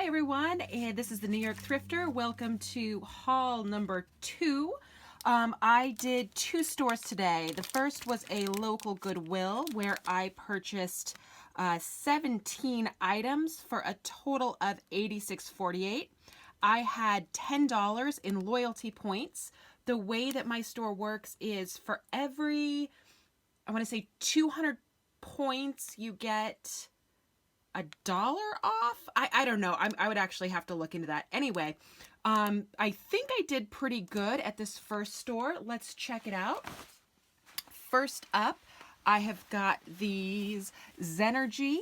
Hi everyone, and this is the New York Thrifter. Welcome to haul number 2. I did 2 stores today. The first was a local Goodwill where I purchased 17 items for a total of $86.48. I had $10 in loyalty points. The way that my store works is for every, I want to say 200 points, you get $1 off. I don't know. I would actually have to look into that. Anyway, I think I did pretty good at this first store. Let's check it out. First up, I have got these Zenergy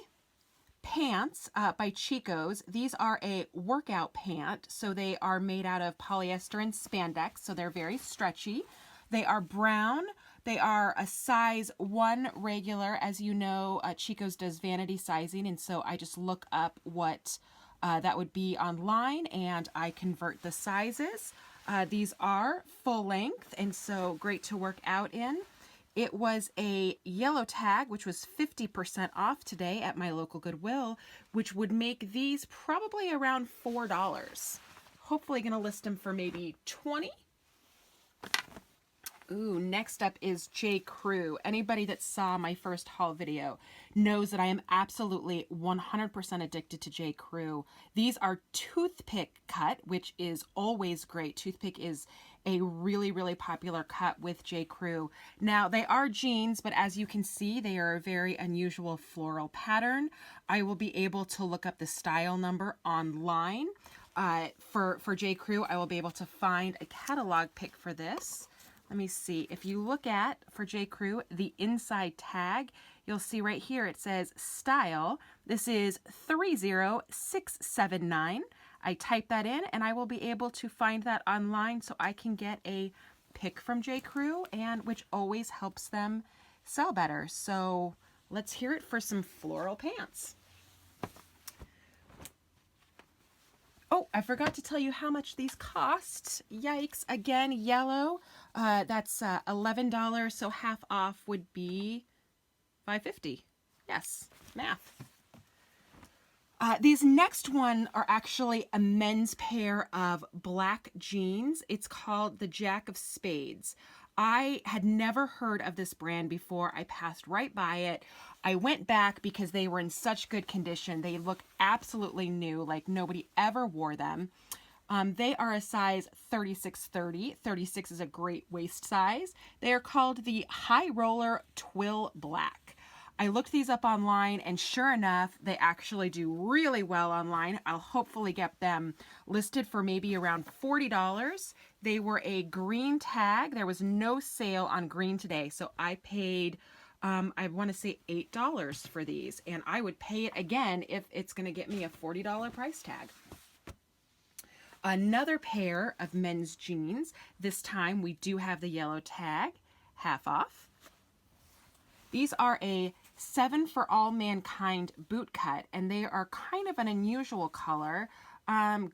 pants by Chico's. These are a workout pant, so they are made out of polyester and spandex, so they're very stretchy. They are brown. They are a size 1 regular. As you know, Chico's does vanity sizing, and so I just look up what that would be online, and I convert the sizes. These are full length, and so great to work out in. It was a yellow tag, which was 50% off today at my local Goodwill, which would make these probably around $4. Hopefully going to list them for maybe $20. Ooh, next up is J. Crew. Anybody that saw my first haul video knows that I am absolutely 100% addicted to J. Crew. These are toothpick cut, which is always great. Toothpick is a really, really popular cut with J. Crew. Now, they are jeans, but as you can see, they are a very unusual floral pattern. I will be able to look up the style number online. For J. Crew, I will be able to find a catalog pic for this. Let me see. If you look at, for J. Crew, the inside tag, you'll see right here it says style. This is 30679. I type that in and I will be able to find that online so I can get a pick from J. Crew, and which always helps them sell better. So let's hear it for some floral pants. Oh, I forgot to tell you how much these cost. Yikes. Again, yellow. That's $11, so half off would be $5.50. Yes, math. These next one are actually a men's pair of black jeans. It's called the Jack of Spades. I had never heard of this brand before. I passed right by it. I went back because they were in such good condition. They look absolutely new, like nobody ever wore them. They are a size 36-30. 36 is a great waist size. They are called the High Roller Twill Black. I looked these up online, and sure enough, they actually do really well online. I'll hopefully get them listed for maybe around $40. They were a green tag. There was no sale on green today, so I paid, I want to say $8 for these, and I would pay it again if it's going to get me a $40 price tag. Another pair of men's jeans. This time we do have the yellow tag, half off. These are a 7 for All Mankind boot cut, and they are kind of an unusual color.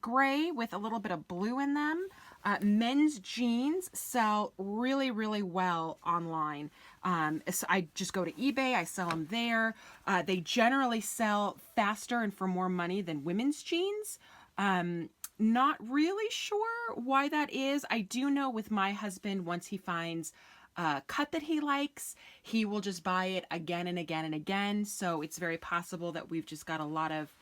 Gray with a little bit of blue in them. Men's jeans sell really, really well online. So I just go to eBay, I sell them there. They generally sell faster and for more money than women's jeans. Not really sure why that is. I do know with my husband, once he finds a cut that he likes, he will just buy it again and again and again. So it's very possible that we've just got a lot of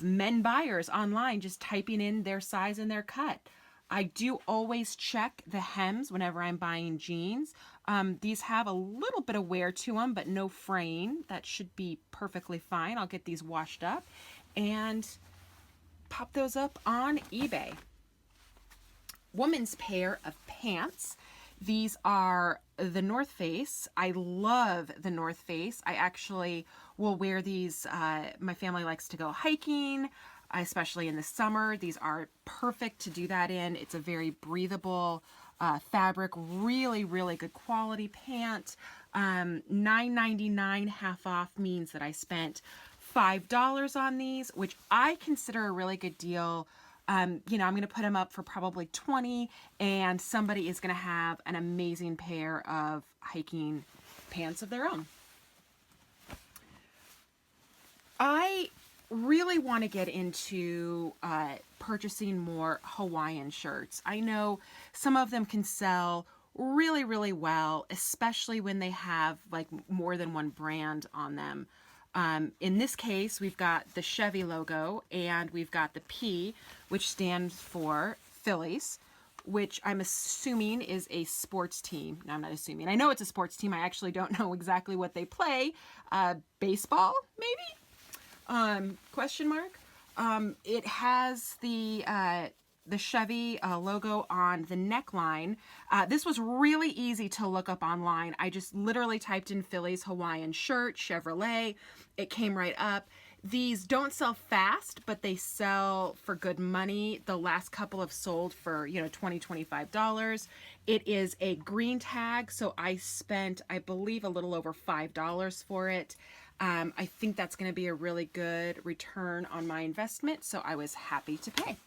men buyers online just typing in their size and their cut. I do always check the hems whenever I'm buying jeans. These have a little bit of wear to them, but no fraying. That should be perfectly fine. I'll get these washed up and pop those up on eBay. Woman's pair of pants. These are the North Face. I love the North Face. I actually will wear these. My family likes to go hiking, especially in the summer. These are perfect to do that in. It's a very breathable fabric, really, really good quality pant. $9.99 half off means that I spent $5 on these, which I consider a really good deal. You know, I'm going to put them up for probably $20, and somebody is going to have an amazing pair of hiking pants of their own. I really want to get into purchasing more Hawaiian shirts. I know some of them can sell really, really well, especially when they have like more than one brand on them. In this case, we've got the Chevy logo and we've got the P, which stands for Phillies, which I'm assuming is a sports team. No, I'm not assuming. I know it's a sports team. I actually don't know exactly what they play. Baseball, maybe? Question mark. It has the Chevy logo on the neckline. This was really easy to look up online. I just literally typed in Phillies Hawaiian shirt, Chevrolet. It came right up. These don't sell fast, but they sell for good money. The last couple have sold for, $20, $25. It is a green tag, so I spent, I believe, a little over $5 for it. I think that's going to be a really good return on my investment, so I was happy to pay.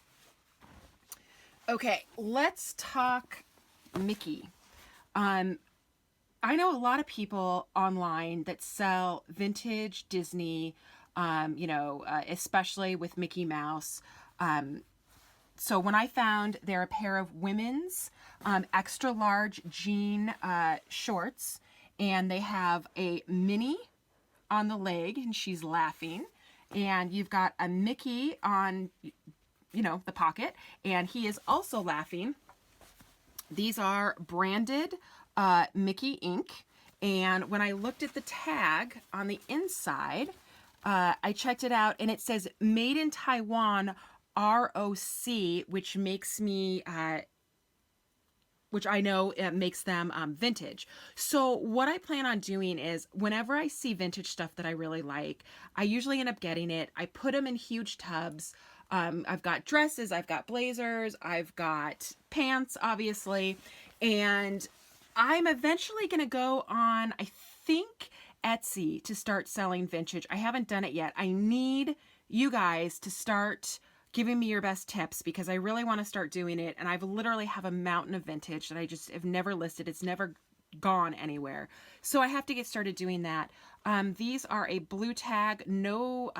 Okay, let's talk Mickey. I know a lot of people online that sell vintage Disney, especially with Mickey Mouse. So when I found they're a pair of women's extra large jean shorts, and they have a Minnie on the leg, and she's laughing, and you've got a Mickey on, the pocket, and he is also laughing. These are branded Mickey ink, and when I looked at the tag on the inside, I checked it out, and it says made in Taiwan ROC, which makes me which I know makes them vintage. So what I plan on doing is whenever I see vintage stuff that I really like, I usually end up getting it. I put them in huge tubs. I've got dresses, I've got blazers, I've got pants, obviously, and I'm eventually going to go on, I think, Etsy to start selling vintage. I haven't done it yet. I need you guys to start giving me your best tips because I really want to start doing it. And I've literally have a mountain of vintage that I just have never listed. It's never gone anywhere. So I have to get started doing that. These are a blue tag, no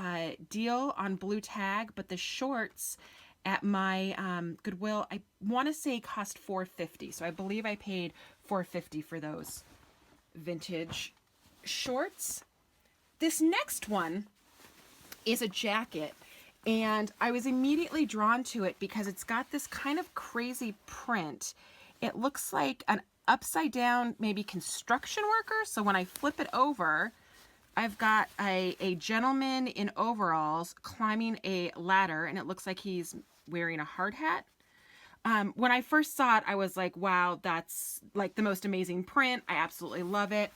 deal on blue tag, but the shorts at my Goodwill, I want to say cost $4.50. So I believe I paid $4.50 for those vintage shorts. This next one is a jacket. And I was immediately drawn to it because it's got this kind of crazy print. It looks like an upside down, maybe construction worker. So when I flip it over, I've got a gentleman in overalls climbing a ladder, and it looks like he's wearing a hard hat. When I first saw it, I was like, wow, that's like the most amazing print. I absolutely love it.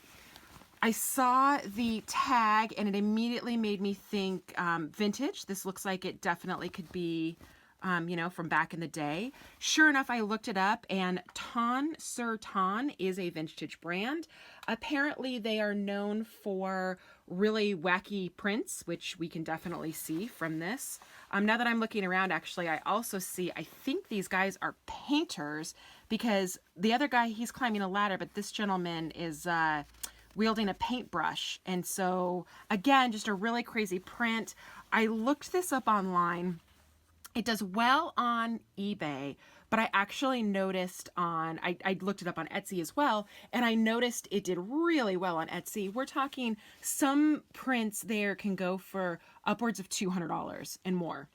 I saw the tag and it immediately made me think vintage. This looks like it definitely could be, from back in the day. Sure enough, I looked it up, and Ton Sur Ton is a vintage brand. Apparently, they are known for really wacky prints, which we can definitely see from this. Now that I'm looking around, actually, I also see, I think these guys are painters because the other guy, he's climbing a ladder, but this gentleman is wielding a paintbrush. And so again, just a really crazy print. I looked this up online. It does well on eBay, but I actually noticed I looked it up on Etsy as well, and I noticed it did really well on Etsy. We're talking some prints there can go for upwards of $200 and more.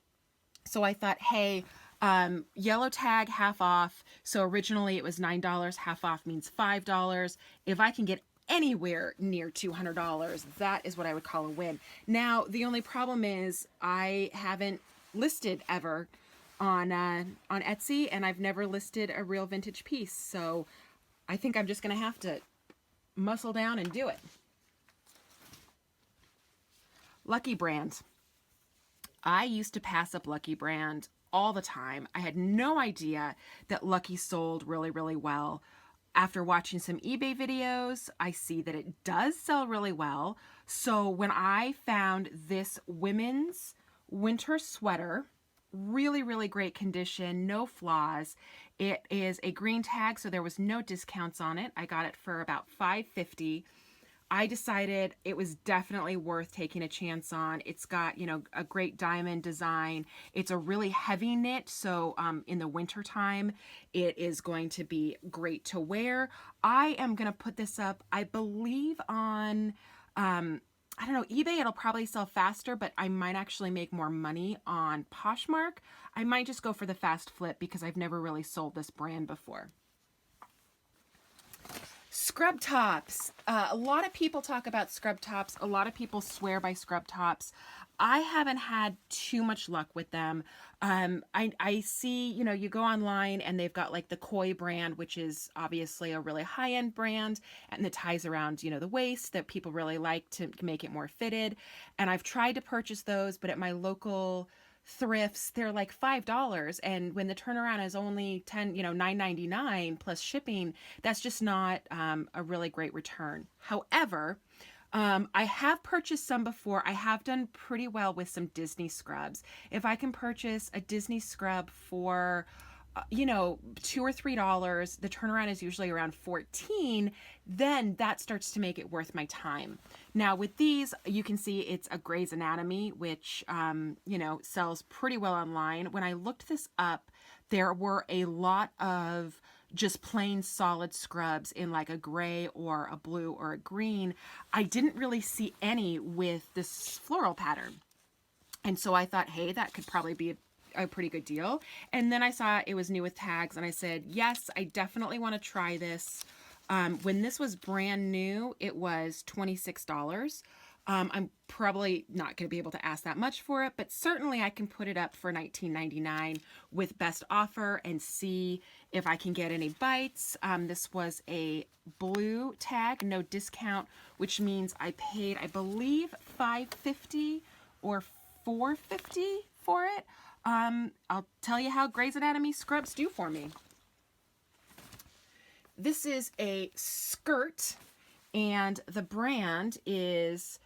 So I thought, hey, yellow tag half off. So originally it was $9, half off means $5. If I can get anywhere near $200, that is what I would call a win. Now, the only problem is I haven't listed ever on Etsy, and I've never listed a real vintage piece. So I think I'm just going to have to muscle down and do it. Lucky Brand. I used to pass up Lucky Brand all the time. I had no idea that Lucky sold really, really well. After watching some eBay videos, I see that it does sell really well. So when I found this women's winter sweater, really, really great condition, no flaws. It is a green tag, so there was no discounts on it. I got it for about $5.50. I decided it was definitely worth taking a chance on. It's got, you know, a great diamond design. It's a really heavy knit, so in the winter time, it is going to be great to wear. I am going to put this up, I believe, on I don't know, eBay. It'll probably sell faster, but I might actually make more money on Poshmark. I might just go for the fast flip because I've never really sold this brand before. Scrub tops. A lot of people talk about scrub tops. A lot of people swear by scrub tops. I haven't had too much luck with them. I see, you know, you go online and they've got like the Koi brand, which is obviously a really high-end brand, and the ties around, you know, the waist that people really like to make it more fitted. And I've tried to purchase those, but at my local thrifts, they're like $5, and when the turnaround is only 10, you know, $9.99 plus shipping, that's just not a really great return. However, I have purchased some before. I have done pretty well with some Disney scrubs. If I can purchase a Disney scrub for you know, $2 or $3, the turnaround is usually around 14, then that starts to make it worth my time. Now with these, you can see it's a Grey's Anatomy, which, you know, sells pretty well online. When I looked this up, there were a lot of just plain solid scrubs in like a gray or a blue or a green. I didn't really see any with this floral pattern. And so I thought, hey, that could probably be a pretty good deal. And then I saw it was new with tags, and I said, yes, I definitely want to try this. When this was brand new, it was $26. I'm probably not going to be able to ask that much for it, but certainly I can put it up for $19.99 with best offer and see if I can get any bites. This was a blue tag, no discount, which means I paid, I believe, $5.50 or $4.50 for it. I'll tell you how Grey's Anatomy scrubs do for me. This is a skirt, and the brand is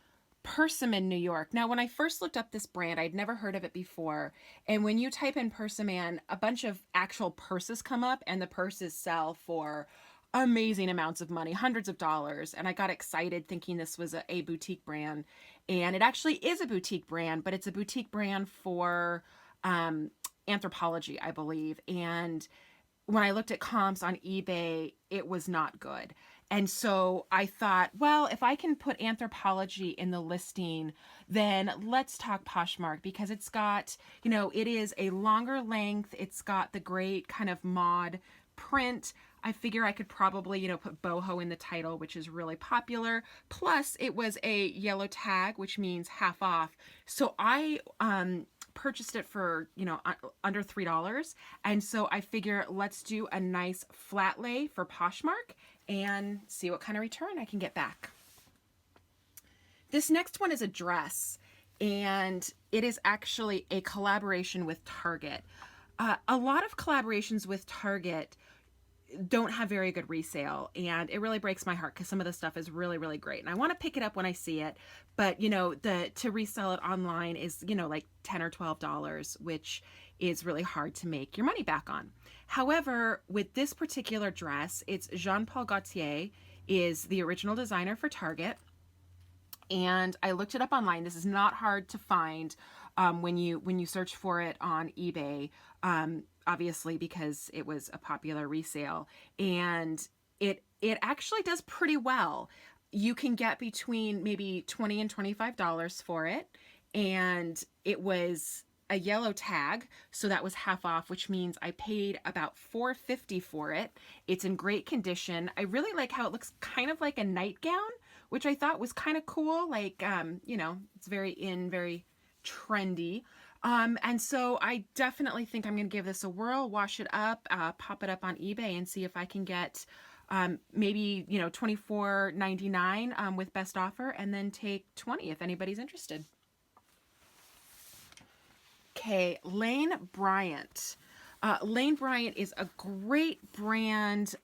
Persimmon, New York. Now, when I first looked up this brand, I'd never heard of it before. And when you type in Persimmon, a bunch of actual purses come up, and the purses sell for amazing amounts of money, hundreds of dollars. And I got excited thinking this was a boutique brand. And it actually is a boutique brand, but it's a boutique brand for Anthropologie, I believe. And when I looked at comps on eBay, it was not good. And so I thought, well, if I can put Anthropologie in the listing, then let's talk Poshmark, because it's got, you know, it is a longer length. It's got the great kind of mod print. I figure I could probably, you know, put boho in the title, which is really popular. Plus it was a yellow tag, which means half off. So I, purchased it for, you know, under $3. And so I figure let's do a nice flat lay for Poshmark and see what kind of return I can get back. This next one is a dress, and it is actually a collaboration with Target. A lot of collaborations with Target don't have very good resale, and it really breaks my heart because some of the stuff is really, really great, and I want to pick it up when I see it, but you know, to resell it online is, you know, like $10 or $12, which is really hard to make your money back on. However, with this particular dress, it's Jean-Paul Gaultier is the original designer for Target, and I looked it up online. This is not hard to find when you search for it on eBay. Obviously, because it was a popular resale, and it actually does pretty well. You can get between maybe $20 and $25 for it, and it was a yellow tag, so that was half off, which means I paid about $4.50 for it. It's in great condition. I really like how it looks kind of like a nightgown, which I thought was kind of cool. Like, you know, it's very trendy. And so I definitely think I'm going to give this a whirl, wash it up, pop it up on eBay, and see if I can get maybe, you know, $24.99 with best offer, and then take $20 if anybody's interested. Okay, Lane Bryant. Lane Bryant is a great brand.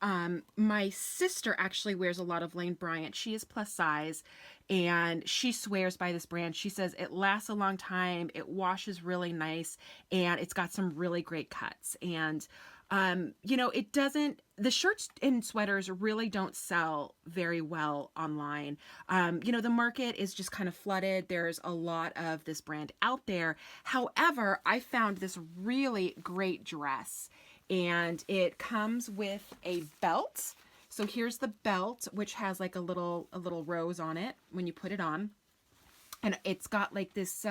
My sister actually wears a lot of Lane Bryant. She is plus size, and she swears by this brand. She says it lasts a long time, it washes really nice, and it's got some really great cuts. And You know, it doesn't, the shirts and sweaters really don't sell very well online. You know, the market is just kind of flooded. There's a lot of this brand out there. However, I found this really great dress, and it comes with a belt. So here's the belt, which has like a little rose on it when you put it on. And it's got like this,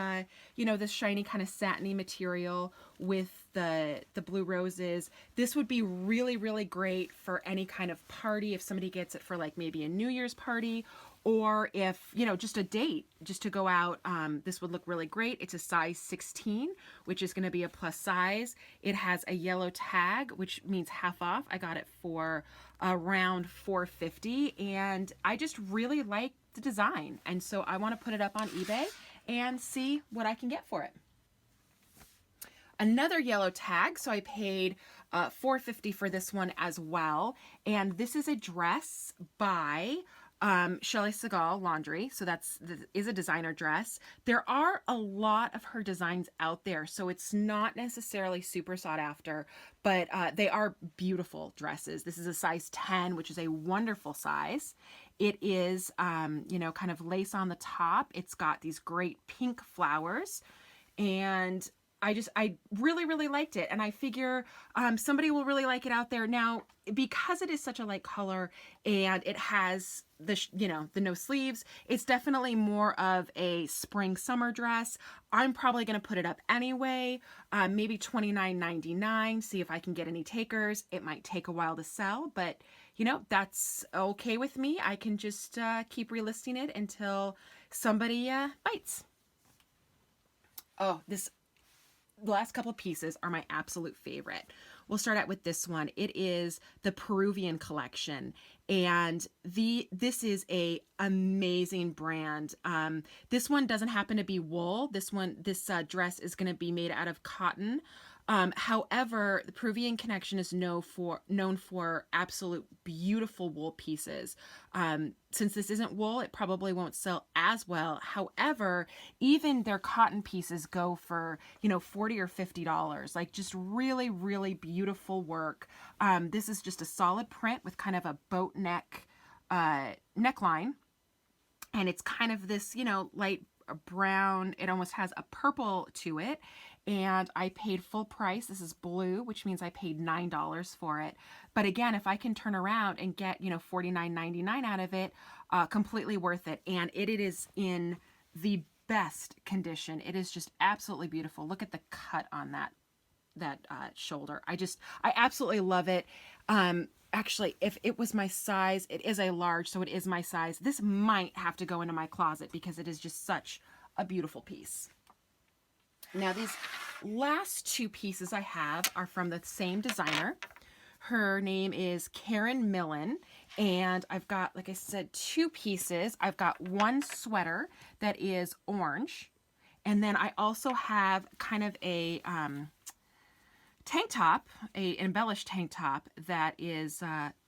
you know, this shiny kind of satiny material with the blue roses. This would be really, really great for any kind of party. If somebody gets it for like maybe a New Year's party, or if, you know, just a date, just to go out, this would look really great. It's a size 16, which is going to be a plus size. It has a yellow tag, which means half off. I got it for around $4.50, and I just really like the design, and so I want to put it up on eBay and see what I can get for it. Another yellow tag, so I paid $4.50 for this one as well, and this is a dress by Shelley Segal Laundry. So is a designer dress. There are a lot of her designs out there, so it's not necessarily super sought after, but they are beautiful dresses. This is a size 10, which is a wonderful size. It is, you know, kind of lace on the top. It's got these great pink flowers, and I really, really liked it. And I figure somebody will really like it out there. Now, because it is such a light color and it has the, you know, the no sleeves, it's definitely more of a spring summer dress. I'm probably going to put it up anyway, maybe $29.99, see if I can get any takers. It might take a while to sell, but you know, that's okay with me. I can just keep relisting it until somebody bites. Oh, the last couple pieces are my absolute favorite. We'll start out with this one. It is the Peruvian collection, and this is a amazing brand. This one doesn't happen to be wool. This dress is going to be made out of cotton. However, the Peruvian connection is known for absolute beautiful wool pieces. Since this isn't wool, it probably won't sell as well. However, even their cotton pieces go for, you know, $40 or $50. Like, just really, really beautiful work. This is just a solid print with kind of a boat neck neckline. And it's kind of this, you know, light brown. It almost has a purple to it. And I paid full price. This is blue, which means I paid $9 for it. But again, if I can turn around and get, you know, $49.99 out of it, completely worth it. And it is in the best condition. It is just absolutely beautiful. Look at the cut on that shoulder. I absolutely love it. Actually, if it was my size, it is a large, so it is my size. This might have to go into my closet because it is just such a beautiful piece. Now, these last two pieces I have are from the same designer. Her name is Karen Millen, and I've got, like I said, two pieces. I've got one sweater that is orange, and then I also have kind of a tank top, an embellished tank top that is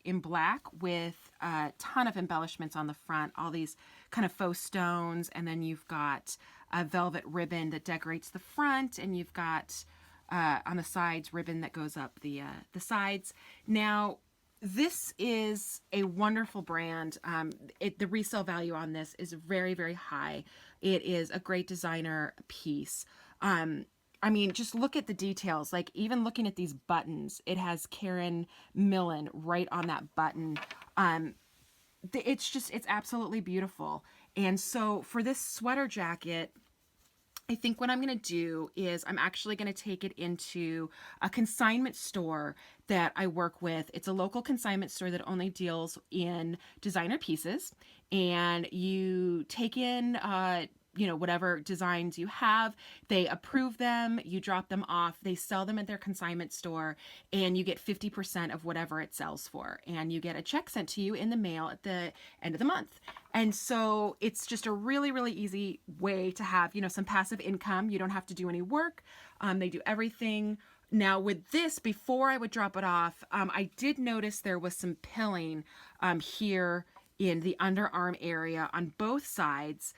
in black with a ton of embellishments on the front, all these kind of faux stones, and then you've got a velvet ribbon that decorates the front, and you've got on the sides ribbon that goes up the sides. Now, this is a wonderful brand. The resale value on this is very, very high. It is a great designer piece. I mean, just look at the details. Like, even looking at these buttons, it has Karen Millen right on that button. It's absolutely beautiful. And so for this sweater jacket, I think what I'm going to do is I'm actually going to take it into a consignment store that I work with. It's a local consignment store that only deals in designer pieces, and you take in you know, whatever designs you have, they approve them, you drop them off, they sell them at their consignment store, and you get 50% of whatever it sells for. And you get a check sent to you in the mail at the end of the month. And so it's just a really, really easy way to have, you know, some passive income. You don't have to do any work. They do everything. Now with this, before I would drop it off, I did notice there was some pilling here in the underarm area on both sides.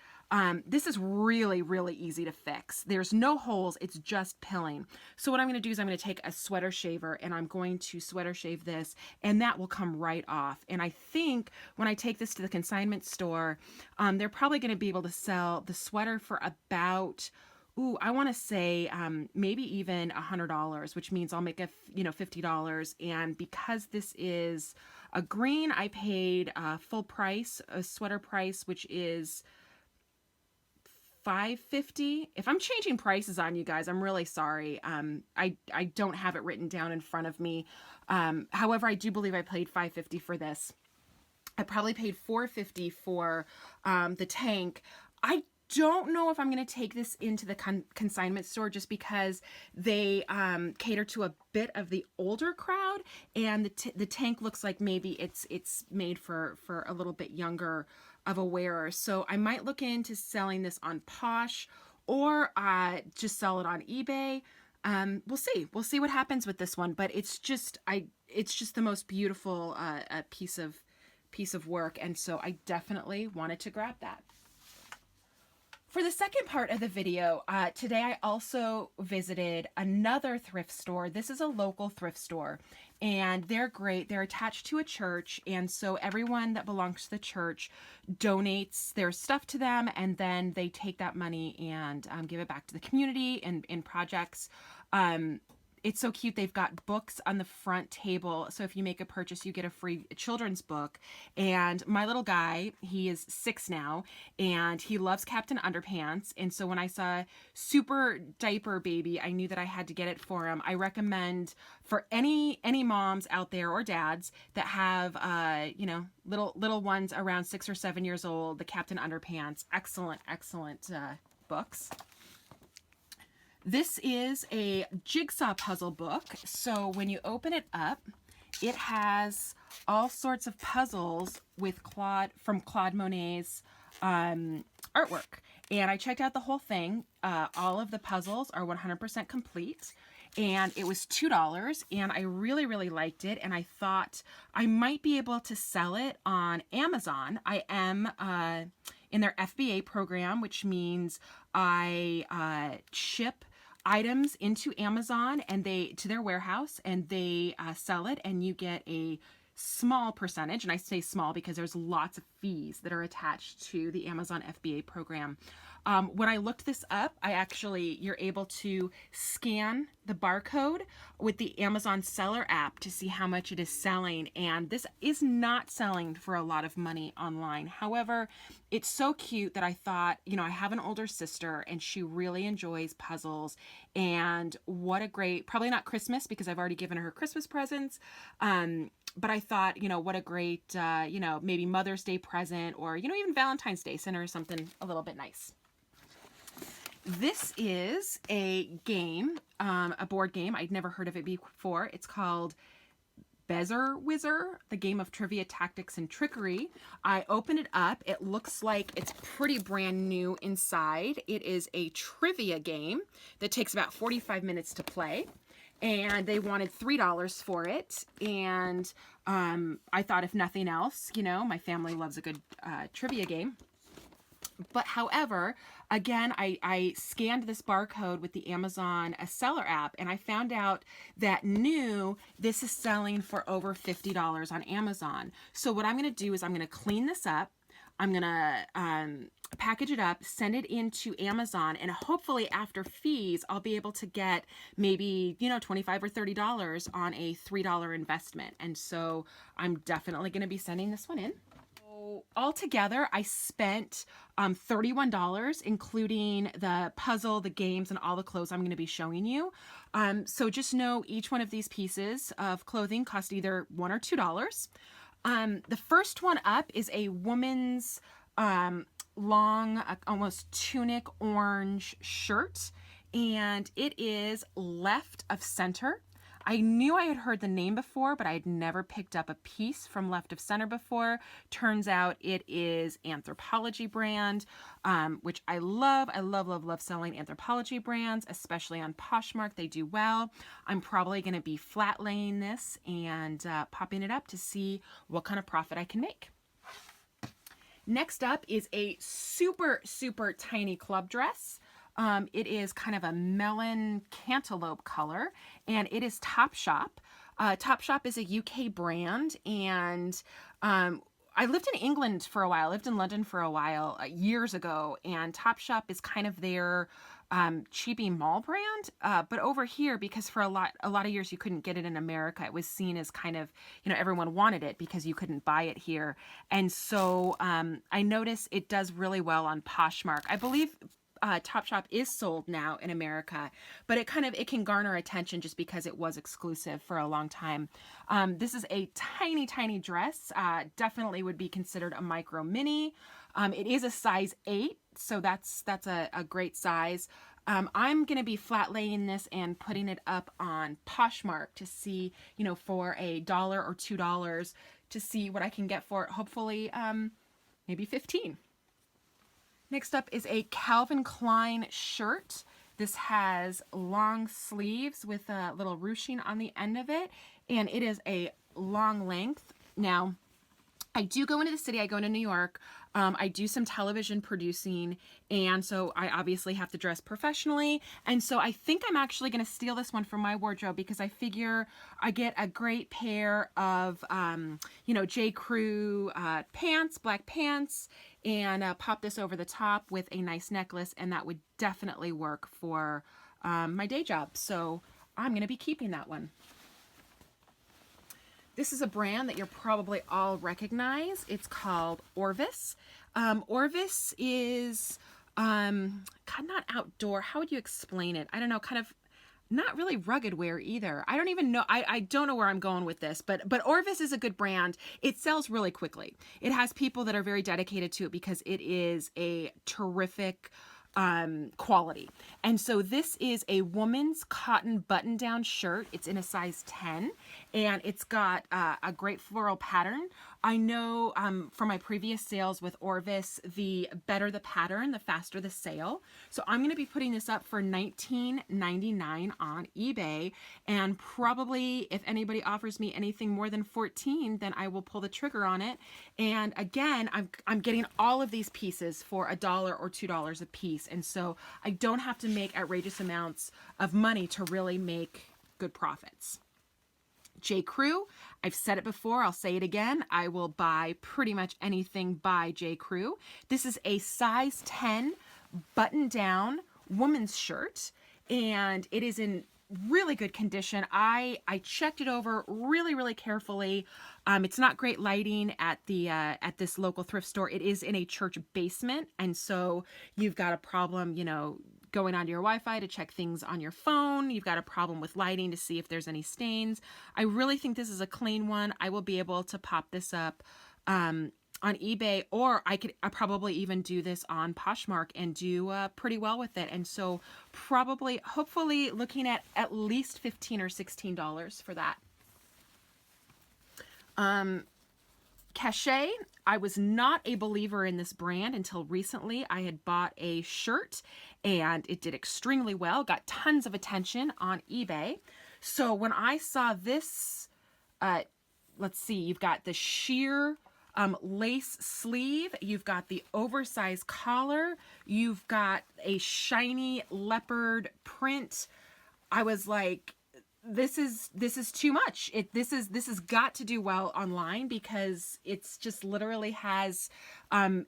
This is really, really easy to fix. There's no holes. It's just pilling. So what I'm going to do is I'm going to take a sweater shaver and I'm going to sweater shave this, and that will come right off. And I think when I take this to the consignment store, they're probably going to be able to sell the sweater for about, ooh, I want to say maybe even $100, which means I'll make $50. And because this is a green, I paid full price, a sweater price, which is $5.50. If I'm changing prices on you guys, I'm really sorry. I don't have it written down in front of me. However, I do believe I paid $5.50 for this. I probably paid $4.50 for the tank. I don't know if I'm going to take this into the consignment store just because they cater to a bit of the older crowd, and the tank looks like maybe it's made for a little bit younger of a wearer. So I might look into selling this on Posh, or just sell it on eBay. We'll see. We'll see what happens with this one, but it's just the most beautiful piece of work, and so I definitely wanted to grab that. For the second part of the video, today I also visited another thrift store. This is a local thrift store, and they're great. They're attached to a church, and so everyone that belongs to the church donates their stuff to them, and then they take that money and give it back to the community and in projects. It's so cute. They've got books on the front table. So if you make a purchase, you get a free children's book. And my little guy, he is 6 now, and he loves Captain Underpants. And so when I saw Super Diaper Baby, I knew that I had to get it for him. I recommend for any moms out there or dads that have, little ones around 6 or 7 years old, the Captain Underpants, excellent books. This is a jigsaw puzzle book. So when you open it up, it has all sorts of puzzles with from Claude Monet's artwork. And I checked out the whole thing. All of the puzzles are 100% complete. And it was $2, and I really, really liked it. And I thought I might be able to sell it on Amazon. I am in their FBA program, which means I ship items into Amazon and to their warehouse, and they sell it, and you get a small percentage. And I say small because there's lots of fees that are attached to the Amazon FBA program. When I looked this up, you're able to scan the barcode with the Amazon seller app to see how much it is selling. And this is not selling for a lot of money online. However, it's so cute that I thought, I have an older sister and she really enjoys puzzles. And what a great, probably not Christmas because I've already given her Christmas presents. But I thought, what a great, maybe Mother's Day present, or, even Valentine's Day, send her something a little bit nice. This is a game, a board game. I'd never heard of it before. It's called Bezer Whizzer, the game of trivia, tactics, and trickery. I open it up. It looks like it's pretty brand new inside. It is a trivia game that takes about 45 minutes to play. And they wanted $3 for it. And I thought, if nothing else, my family loves a good trivia game. But however, again, I scanned this barcode with the Amazon seller app, and I found out that this is selling for over $50 on Amazon. So what I'm going to do is I'm going to clean this up. I'm going to package it up, send it into Amazon, and hopefully after fees, I'll be able to get maybe, $25 or $30 on a $3 investment. And so I'm definitely going to be sending this one in. Altogether, I spent $31, including the puzzle, the games, and all the clothes I'm going to be showing you. So just know each one of these pieces of clothing cost either $1 or $2. The first one up is a woman's long, almost tunic orange shirt, and it is Left of Center. I knew I had heard the name before, but I had never picked up a piece from Left of Center before. Turns out it is Anthropologie brand, which I love. I love selling Anthropologie brands, especially on Poshmark. They do well. I'm probably going to be flat laying this and popping it up to see what kind of profit I can make. Next up is a super, super tiny club dress. It is kind of a melon cantaloupe color, and it is Topshop. Topshop is a UK brand, and I lived in England for a while, lived in London for a while years ago, and Topshop is kind of their cheapy mall brand. But over here, because for a lot of years you couldn't get it in America, it was seen as kind of, everyone wanted it because you couldn't buy it here. And so I notice it does really well on Poshmark. I believe Topshop is sold now in America, but it can garner attention just because it was exclusive for a long time. This is a tiny, tiny dress. Definitely would be considered a micro mini. It is a size 8, so that's a great size. I'm going to be flat laying this and putting it up on Poshmark to see, for $1 or $2 to see what I can get for it. Hopefully, maybe 15. Next up is a Calvin Klein shirt. This has long sleeves with a little ruching on the end of it, and it is a long length. Now, I do go into the city. I go into New York. I do some television producing, and so I obviously have to dress professionally. And so I think I'm actually going to steal this one from my wardrobe because I figure I get a great pair of, J. Crew pants, black pants, and pop this over the top with a nice necklace, and that would definitely work for my day job. So I'm going to be keeping that one. This is a brand that you'll probably all recognize. It's called Orvis. Orvis is not outdoor. How would you explain it? I don't know, kind of not really rugged wear either. I don't even know. I don't know where I'm going with this, but Orvis is a good brand. It sells really quickly. It has people that are very dedicated to it because it is a terrific quality. And so this is a woman's cotton button-down shirt. It's in a size 10, and it's got a great floral pattern. I know from my previous sales with Orvis, the better the pattern, the faster the sale. So I'm going to be putting this up for $19.99 on eBay, and probably if anybody offers me anything more than 14, then I will pull the trigger on it. And again, I'm getting all of these pieces for $1 or $2 a piece, and so I don't have to make outrageous amounts of money to really make good profits. J. Crew, I've said it before, I'll say it again. I will buy pretty much anything by J. Crew. This is a size 10 button-down woman's shirt, and it is in really good condition. I checked it over really, really carefully. It's not great lighting at this local thrift store. It is in a church basement, and so you've got a problem, going onto your Wi-Fi to check things on your phone. You've got a problem with lighting to see if there's any stains. I really think this is a clean one. I will be able to pop this up on eBay, or I probably even do this on Poshmark and do pretty well with it. And so hopefully looking at least $15 or $16 for that. Cachet, I was not a believer in this brand until recently. I had bought a shirt and it did extremely well, got tons of attention on eBay. So when I saw this, let's see, you've got the sheer lace sleeve, you've got the oversized collar, you've got a shiny leopard print. I was like, this is too much. This has got to do well online because it's just literally has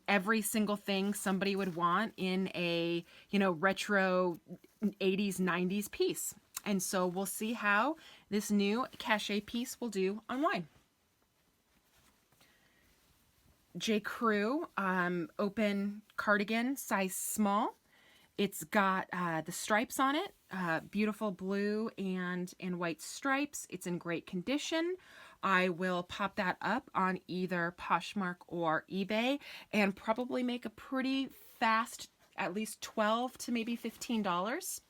every single thing somebody would want in a retro 80s 90s piece. And so we'll see how this new Cachet piece will do online. J. Crew open cardigan, size small. It's got the stripes on it, beautiful blue and white stripes. It's in great condition. I will pop that up on either Poshmark or eBay and probably make a pretty fast, at least $12 to maybe $15.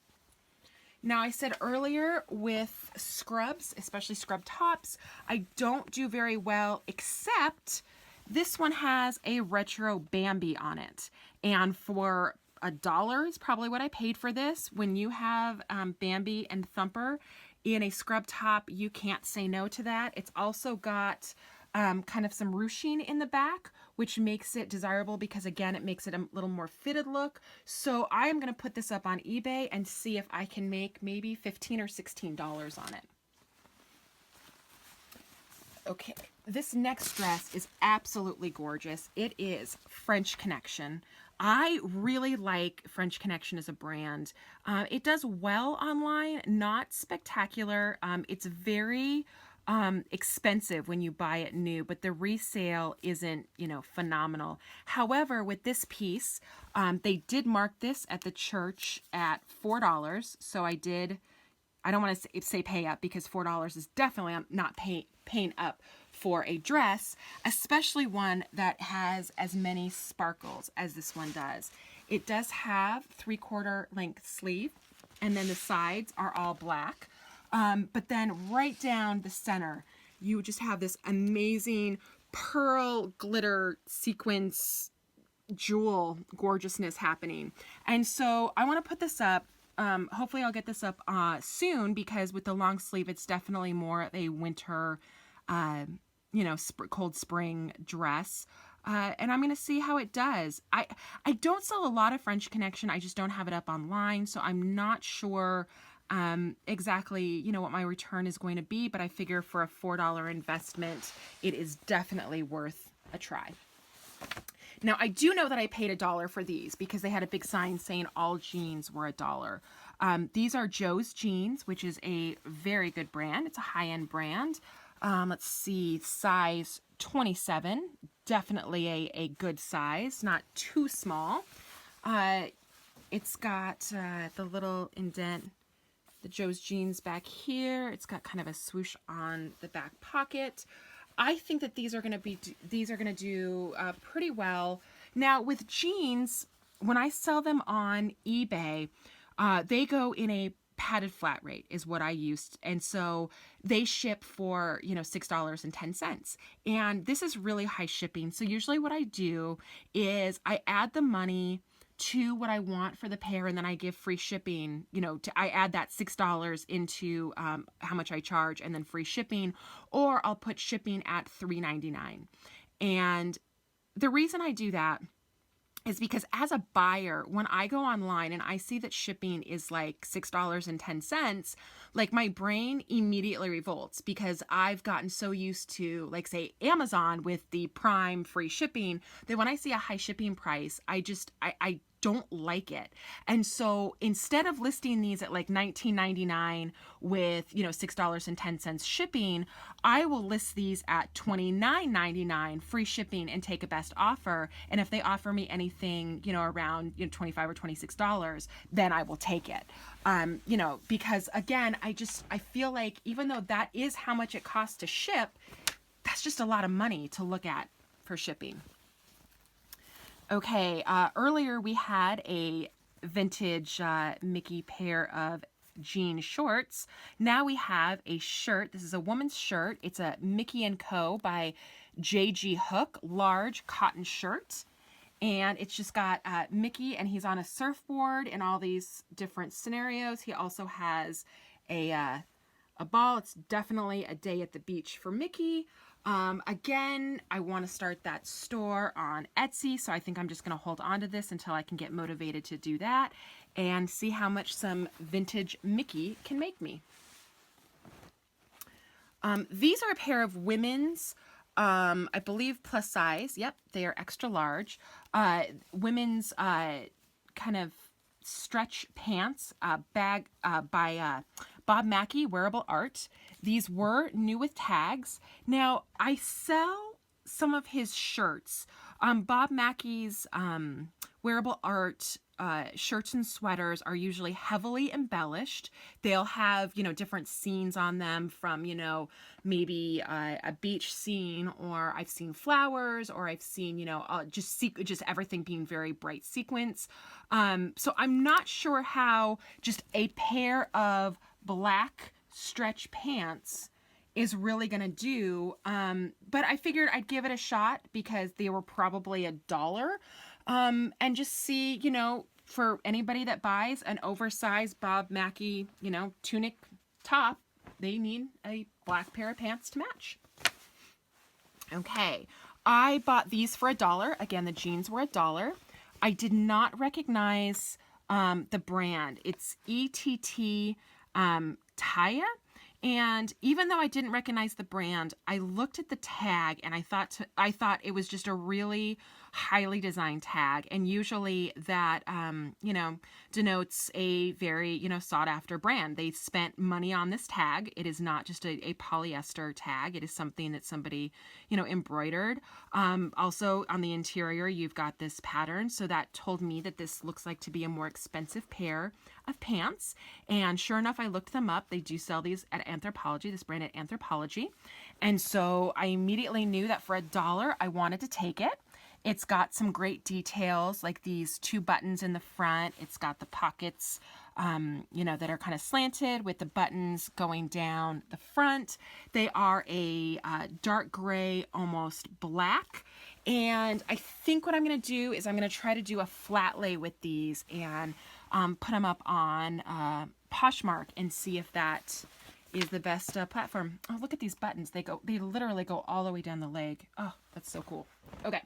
Now, I said earlier with scrubs, especially scrub tops, I don't do very well, except this one has a retro Bambi on it. And for $1 is probably what I paid for this. When you have Bambi and Thumper in a scrub top, you can't say no to that. It's also got kind of some ruching in the back, which makes it desirable because, again, it makes it a little more fitted look. So I am going to put this up on eBay and see if I can make maybe $15 or $16 on it. Okay, this next dress is absolutely gorgeous. It is French Connection. I really like French Connection as a brand. It does well online, not spectacular. It's very expensive when you buy it new, but the resale isn't, phenomenal. However, with this piece, they did mark this at the church at $4. So I don't want to say pay up, because $4 is definitely not paying up for a dress, especially one that has as many sparkles as this one does. It does have 3/4 length sleeve, and then the sides are all black. But then right down the center, you just have this amazing pearl glitter sequence jewel gorgeousness happening. And so I want to put this up. Hopefully I'll get this up soon, because with the long sleeve, it's definitely more of a winter, cold spring dress. And I'm going to see how it does. I don't sell a lot of French Connection. I just don't have it up online. So I'm not sure exactly, what my return is going to be. But I figure for a $4 investment, it is definitely worth a try. Now, I do know that I paid $1 for these because they had a big sign saying all jeans were $1. These are Joe's Jeans, which is a very good brand. It's a high-end brand. Let's see, size 27, definitely a good size, not too small. It's got the little indent, the Joe's Jeans back here. It's got kind of a swoosh on the back pocket. I think that these are going to do pretty well. Now with jeans, when I sell them on eBay, they go in a padded flat rate is what I used. And so they ship for, $6.10. And this is really high shipping. So usually what I do is I add the money to what I want for the pair, and then I give free shipping. I add that $6 into how much I charge, and then free shipping, or I'll put shipping at $3.99. And the reason I do that is because as a buyer, when I go online and I see that shipping is like $6.10, like my brain immediately revolts, because I've gotten so used to, like, say, Amazon with the Prime free shipping, that when I see a high shipping price, I don't like it. And so instead of listing these at like $19.99 with, $6.10 shipping, I will list these at $29.99 free shipping and take a best offer. And if they offer me anything, around $25 or $26, then I will take it. Because again, I feel like even though that is how much it costs to ship, that's just a lot of money to look at for shipping. Okay, earlier we had a vintage Mickey pair of jean shorts. Now we have a shirt. This is a woman's shirt. It's a Mickey & Co. by J.G. Hook, large cotton shirt. And it's just got Mickey, and he's on a surfboard in all these different scenarios. He also has a ball. It's definitely a day at the beach for Mickey. Again, I want to start that store on Etsy, so I think I'm just going to hold on to this until I can get motivated to do that and see how much some vintage Mickey can make me. These are a pair of women's, I believe plus size. Yep, they are extra large. Women's kind of stretch pants, by Bob Mackie, Wearable Art. These were new with tags. Now, I sell some of his shirts. Bob Mackie's Wearable Art shirts and sweaters are usually heavily embellished. They'll have, different scenes on them from, maybe a beach scene, or I've seen flowers, or I've seen, just everything being very bright sequins. So I'm not sure how just a pair of black stretch pants is really going to do. But I figured I'd give it a shot because they were probably $1. And just see, for anybody that buys an oversized Bob Mackie, tunic top, they need a black pair of pants to match. Okay, I bought these for $1. Again, the jeans were $1. I did not recognize the brand. It's ETT Taya. And even though I didn't recognize the brand, I looked at the tag and I thought it was just a really highly designed tag. And usually that, denotes a very, sought after brand. They spent money on this tag. It is not just a polyester tag. It is something that somebody, embroidered. Also on the interior, you've got this pattern. So that told me that this looks like to be a more expensive pair of pants. And sure enough, I looked them up. They do sell these at Anthropologie, this brand at Anthropologie. And so I immediately knew that for $1, I wanted to take it. It's got some great details, like these 2 buttons in the front. It's got the pockets, that are kind of slanted with the buttons going down the front. They are a dark gray, almost black. And I think what I'm going to do is I'm going to try to do a flat lay with these and put them up on Poshmark and see if that is the best platform. Oh, look at these buttons. They literally go all the way down the leg. Oh, that's so cool. Okay.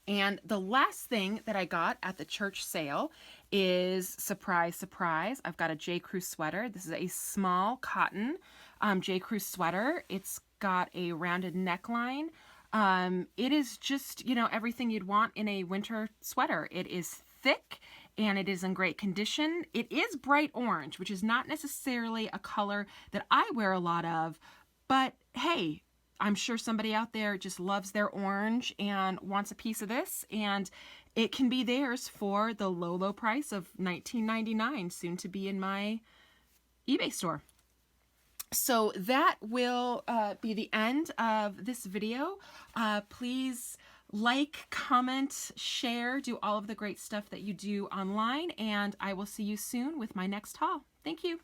And the last thing that I got at the church sale is, surprise, surprise, I've got a J. Crew sweater. This is a small cotton J. Crew sweater. It's got a rounded neckline. It is just, everything you'd want in a winter sweater. It is thick and it is in great condition. It is bright orange, which is not necessarily a color that I wear a lot of, but hey, I'm sure somebody out there just loves their orange and wants a piece of this, and it can be theirs for the low, low price of $19.99, soon to be in my eBay store. So that will be the end of this video. Please like, comment, share, do all of the great stuff that you do online, and I will see you soon with my next haul. Thank you.